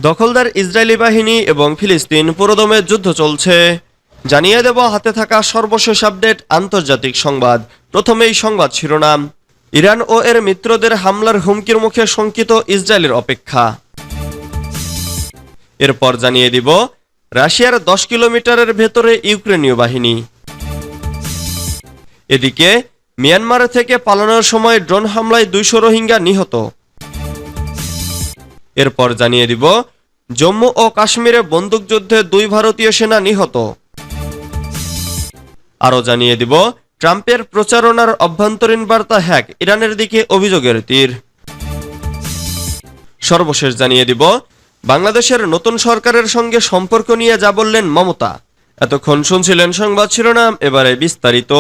দখলদার ইসরায়েলি বাহিনী এবং ফিলিস্তিন পুরোদমে যুদ্ধ চলছে। জানিয়ে দেব হাতে থাকা সর্বশেষ আপডেট আন্তর্জাতিক সংবাদ। প্রথমেই সংবাদ শিরোনাম। ইরান ও এর মিত্রদের হামলার হুমকির মুখে শঙ্কিত ইসরায়েলের অপেক্ষা। এরপর জানিয়ে দিব রাশিয়ার 10 কিলোমিটারের ভেতরে ইউক্রেনীয় বাহিনী। এদিকে মিয়ানমার থেকে পালানোর সময় ড্রোন হামলায় 200 রোহিঙ্গা নিহত। এরপর জানিয়ে দিব জম্মু ও কাশ্মীরে বন্দুকযুদ্ধে 2 ভারতীয় সেনা নিহত। আরও জানিয়ে দিব ট্রাম্পের প্রচারণার অভ্যন্তরীণ বার্তা হ্যাক, ইরানের দিকে অভিযোগের তীর। সর্বশেষ জানিয়ে দিব বাংলাদেশের নতুন সরকারের সঙ্গে সম্পর্ক নিয়ে যা বললেন মমতা। এতক্ষণ শুনছিলেন সংবাদ শিরোনাম, এবারে বিস্তারিত।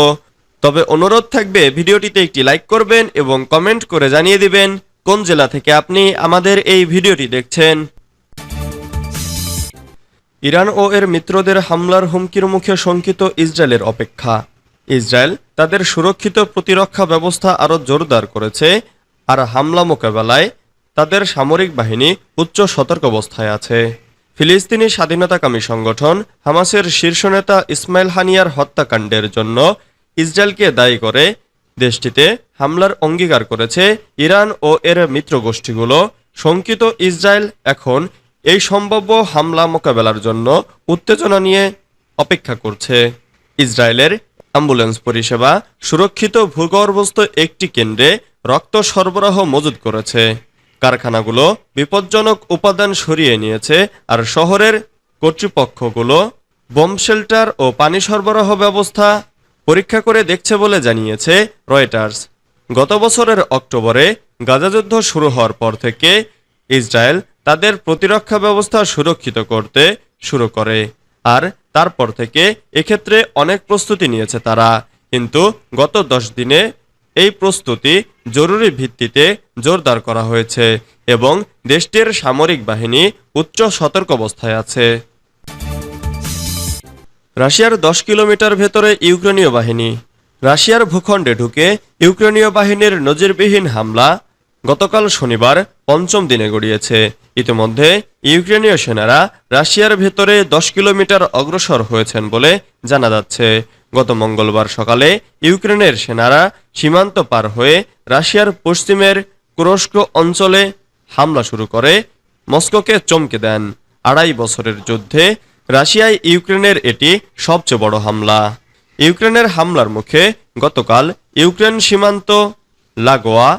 তবে অনুরোধ থাকবে ভিডিওটিতে একটি লাইক করবেন এবং কমেন্ট করে জানিয়ে দিবেন কোন জেলা থেকে আপনি আমাদের এই ভিডিওটি দেখছেন। ইরান ও এর মিত্রদের হামলার হুমকির মুখে শঙ্কিত ইসরায়েলের অপেক্ষা। ইসরায়েল তাদের সুরক্ষিত প্রতিরক্ষা ব্যবস্থা আরও জোরদার করেছে, আর হামলা মোকাবেলায় তাদের সামরিক বাহিনী উচ্চ সতর্কাবস্থায় আছে। ফিলিস্তিনি স্বাধীনতাকামী সংগঠন হামাসের শীর্ষ নেতা ইসমাইল হানিয়ার হত্যাকাণ্ডের জন্য ইসরায়েলকে দায়ী করে দেশটিতে হামলার অঙ্গীকার করেছে ইরান ও এর মিত্র গোষ্ঠীগুলো। শঙ্কিত ইসরায়েল এখন এই সম্ভাব্য হামলা মোকাবেলার জন্য উত্তেজনা নিয়ে অপেক্ষা করছে। ইসরায়েলের অ্যাম্বুলেন্স পরিষেবা সুরক্ষিত ভূগর্ভস্থ একটি কেন্দ্রে রক্ত সরবরাহ মজুত করেছে। কারখানাগুলো বিপজ্জনক উপাদান সরিয়ে নিয়েছে, আর শহরের কর্তৃপক্ষগুলো বোম শেল্টার ও পানি সরবরাহ ব্যবস্থা পরীক্ষা করে দেখছে বলে জানিয়েছে রয়টার্স। গত বছরের অক্টোবরে গাজা যুদ্ধ শুরু হওয়ার পর থেকে ইসরায়েল তাদের প্রতিরক্ষা ব্যবস্থা সুরক্ষিত করতে শুরু করে, আর তারপর থেকে এক্ষেত্রে অনেক প্রস্তুতি নিয়েছে তারা। কিন্তু গত 10 দিনে এই প্রস্তুতি জরুরি ভিত্তিতে জোরদার করা হয়েছে এবং দেশটির সামরিক বাহিনী উচ্চ সতর্কাবস্থায় আছে। রাশিয়ার 10 কিলোমিটার ভেতরে ইউক্রেনীয় বাহিনী। রাশিয়ার ভূখণ্ডে ঢুকে ইউক্রেনীয় বাহিনীর নজিরবিহীন হামলা গতকাল শনিবার 5ম দিনে গড়িয়েছে। ইতিমধ্যে ইউক্রেনীয় সেনারা রাশিয়ার ভেতরে 10 কিলোমিটার অগ্রসর হয়েছেন বলে জানা যাচ্ছে। গত মঙ্গলবার সকালে ইউক্রেনের সেনারা সীমান্ত পার হয়ে রাশিয়ার পশ্চিমের কুরস্ক অঞ্চলে হামলা শুরু করে মস্কোকে চমকে দেন। 2.5 বছরের যুদ্ধে রাশিয়ায় ইউক্রেনের এটি সবচেয়ে বড় হামলা। ইউক্রেনের হামলার মুখে গতকাল ইউক্রেন সীমান্ত লাগোয়া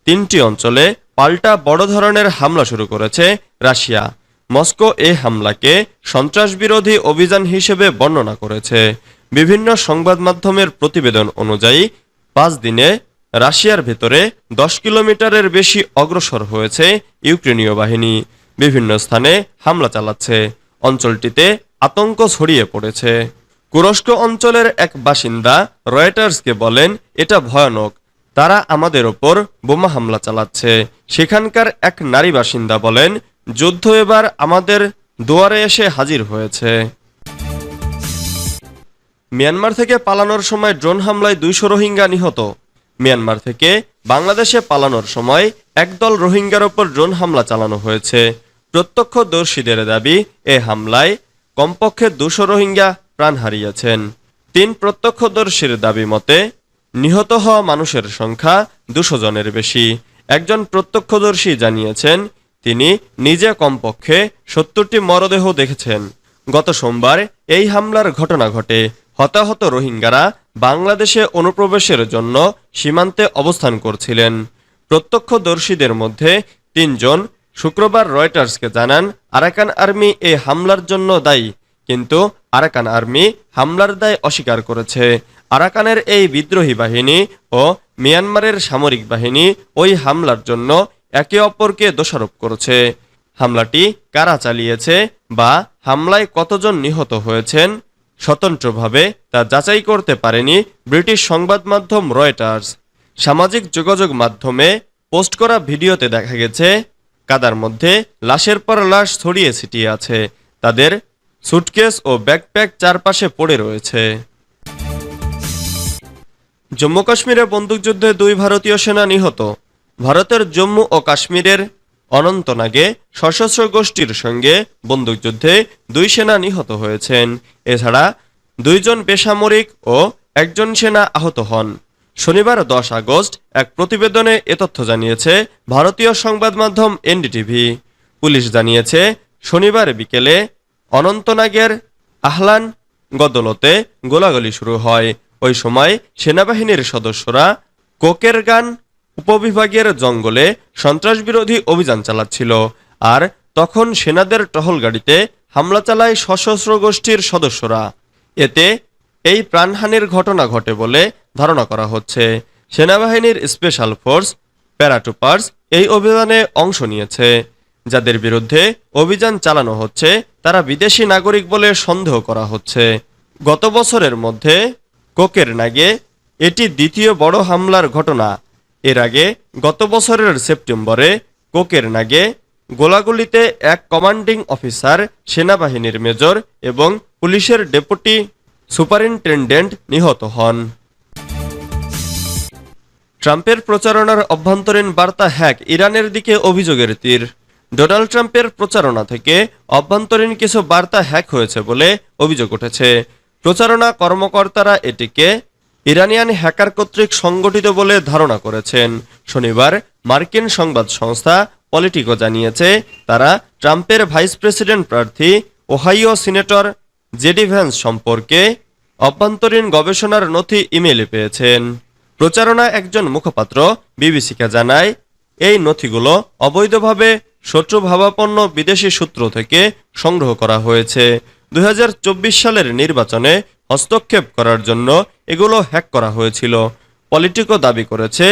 3টি অঞ্চলে পাল্টা বড় ধরনের হামলা শুরু করেছে রাশিয়া। মস্কো এই হামলাকে সন্ত্রাসবিরোধী অভিযান হিসেবে বর্ণনা করেছে। বিভিন্ন সংবাদ মাধ্যমের প্রতিবেদন অনুযায়ী 5 দিনে রাশিয়ার ভেতরে 10 কিলোমিটারের বেশি অগ্রসর হয়েছে ইউক্রেনীয় বাহিনী। বিভিন্ন স্থানে হামলা চালাচ্ছে। অঞ্চলটিতে আতঙ্ক ছড়িয়ে পড়েছে। কুরস্ক অঞ্চলের এক বাসিন্দা রয়টার্সকে বলেন, এটা ভয়ানক, তারা আমাদের ওপর বোমা হামলা চালাচ্ছে। সেখানকার এক নারী বাসিন্দা বলেন, যুদ্ধ এবার আমাদের দুয়ারে এসে হাজির হয়েছে। মিয়ানমার থেকে পালানোর সময় ড্রোন হামলায় 200 রোহিঙ্গা নিহত। মিয়ানমার থেকে বাংলাদেশে পালানোর সময় একদল রোহিঙ্গার ওপর ড্রোন হামলা চালানো হয়েছে। প্রত্যক্ষদর্শীদের দাবি, এ হামলায় কমপক্ষে 200 রোহিঙ্গা প্রাণ হারিয়েছেন। 3 প্রত্যক্ষদর্শীর দাবি মতে নিহত হওয়া মানুষের সংখ্যা 200 জনের বেশি। একজন প্রত্যক্ষদর্শী জানিয়েছেন তিনি নিজে কমপক্ষে 70টি মরদেহ দেখেছেন। গত সোমবার এই হামলার ঘটনা ঘটে। হতাহত রোহিঙ্গারা বাংলাদেশে অনুপ্রবেশের জন্য সীমান্তে অবস্থান করছিলেন। প্রত্যক্ষদর্শীদের মধ্যে 3 জন শুক্রবার রয়টার্সকে জানান আরাকান আর্মি এই হামলার জন্য দায়ী, কিন্তু আরাকান আর্মি হামলার দায় অস্বীকার করেছে। আরাকানের এই বিদ্রোহী বাহিনী ও মিয়ানমারের সামরিক বাহিনী ওই হামলার জন্য একে অপরকে দোষারোপ করেছে। হামলাটি কারা চালিয়েছে বা হামলায় কতজন নিহত হয়েছেন স্বতন্ত্রভাবে তা যাচাই করতে পারেনি ব্রিটিশ সংবাদ মাধ্যম রয়টার্স। সামাজিক যোগাযোগ মাধ্যমে পোস্ট করা ভিডিওতে দেখা গেছে কাদার মধ্যে লাশের পর লাশ ছড়িয়ে ছিটিয়ে আছে। তাদের সুটকেস ও ব্যাকপ্যাক চারপাশে পড়ে রয়েছে। জম্মু কাশ্মীরে বন্দুকযুদ্ধে 2 ভারতীয় সেনা নিহত। ভারতের জম্মু ও কাশ্মীরের অনন্তনাগে সশস্ত্র গোষ্ঠীর সঙ্গে বন্দুকযুদ্ধে 2 সেনা নিহত হয়েছেন। এছাড়া 2 জন বেসামরিক ও 1 জন সেনা আহত হন। শনিবার 10 আগস্ট এক প্রতিবেদনে এ তথ্য জানিয়েছে ভারতীয় সংবাদ মাধ্যম এনডিটিভি। পুলিশ জানিয়েছে শনিবার বিকেলে অনন্তনাগের আহলান গদলতে গোলাগুলি শুরু হয়। ওই সময় সেনাবাহিনীর সদস্যরা কোকেরগান উপবিভাগের জঙ্গলে সন্ত্রাসবিরোধী অভিযান চালাচ্ছিল, আর তখন সেনাদের টহল গাড়িতে হামলা চালায় সশস্ত্র গোষ্ঠীর সদস্যরা। এতে এই প্রাণহানির ঘটনা ঘটে বলে ধারণা করা হচ্ছে। সেনাবাহিনীর স্পেশাল ফোর্স প্যারাট্রুপার্স এই অভিযানে অংশ নিয়েছে। যাদের বিরুদ্ধে অভিযান চালানো হচ্ছে তারা বিদেশি নাগরিক বলে সন্দেহ করা হচ্ছে। গত বছরের মধ্যে কোকেরনাগে এটি দ্বিতীয় বড় হামলার ঘটনা। এর আগে গত বছরের সেপ্টেম্বরে কোকেরনাগে গোলাগুলিতে এক কমান্ডিং অফিসার, সেনাবাহিনীর মেজর এবং পুলিশের ডেপুটি সুপারিনটেনডেন্ট নিহত হন। ট্রাম্পের প্রচারণার অভ্যন্তরীণ বার্তা হ্যাক, ইরানের দিকে অভিযোগের তীর। ডোনাল্ড ট্রাম্পের প্রচারণা থেকে অভ্যন্তরীণ কিছু বার্তা হ্যাক হয়েছে বলে অভিযোগ উঠেছে। প্রচারণা কর্মকর্তারা এটিকে ইরানিয়ান হ্যাকার কর্তৃক সংগঠিত বলে ধারণা করেছেন। শনিবার মার্কিন সংবাদ সংস্থা পলিটিকো জানিয়েছে তারা ট্রাম্পের ভাইস প্রেসিডেন্ট প্রার্থী ওহাইও সিনেটর জেডি ভ্যান্স সম্পর্কে অভ্যন্তরীণ গবেষণার নথি ইমেইলে পেয়েছেন। প্রচারণা একজন মুখপাত্র বিবিসিকে জানায় এই নথিগুলো অবৈধভাবে শত্রুভাবাপন্ন বিদেশি সূত্র থেকে সংগ্রহ করা হয়েছে। 2024 সালের নির্বাচনে হস্তক্ষেপ করার জন্য এগুলো হ্যাক করা হয়েছিল। পলিটিকো দাবি করেছে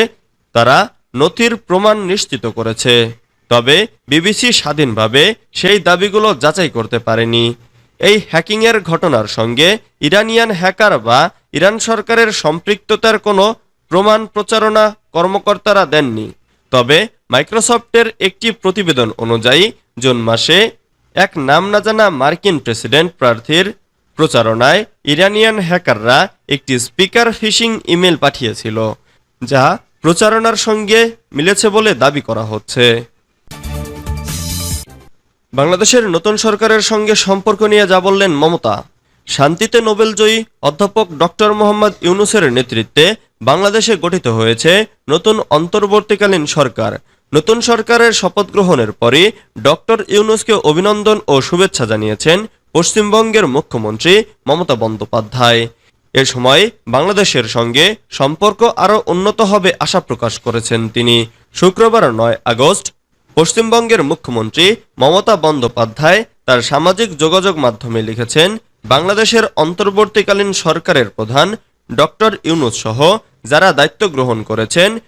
তারা নথির প্রমাণ নিশ্চিত করেছে, তবে বিবিসি স্বাধীনভাবে সেই দাবিগুলো যাচাই করতে পারেনি। এই হ্যাকিংয়ের ঘটনার সঙ্গে ইরানিয়ান হ্যাকার বা ইরান সরকারের সম্পৃক্ততার কোনো প্রমাণ প্রচারণা কর্মকর্তারা দেননি। তবে মাইক্রোসফটের একটি প্রতিবেদন অনুযায়ী জুন মাসে এক নাম না জানা মার্কিন প্রেসিডেন্ট প্রার্থীর প্রচারণায় ইরানিয়ান হ্যাকাররা একটি স্পিকার ফিশিং ইমেল পাঠিয়েছিল, যা প্রচারণার সঙ্গে মিলেছে বলে দাবি করা হচ্ছে। বাংলাদেশের নতুন সরকারের সঙ্গে সম্পর্ক নিয়ে যা বললেন মমতা। শান্তিতে নোবেলজয়ী অধ্যাপক ডক্টর মোহাম্মদ ইউনূসের নেতৃত্বে বাংলাদেশে গঠিত হয়েছে নতুন অন্তর্বর্তীকালীন সরকার। নতুন সরকারের শপথ গ্রহণের পরই ডক্টর ইউনূসকে অভিনন্দন ও শুভেচ্ছা জানিয়েছেন পশ্চিমবঙ্গের মুখ্যমন্ত্রী মমতা বন্দ্যোপাধ্যায়। এ সময় বাংলাদেশের সঙ্গে সম্পর্ক আরও উন্নত হবে আশা প্রকাশ করেছেন তিনি। শুক্রবার 9 আগস্ট পশ্চিমবঙ্গের মুখ্যমন্ত্রী মমতা বন্দ্যোপাধ্যায় তার সামাজিক যোগাযোগ মাধ্যমে লিখেছেন, বাংলাদেশের অন্তর্বর্তীকালীন সরকারের প্রধান ডক্টর ইউনূস সহ যারা দায়িত্ব গ্রহণ করেছেন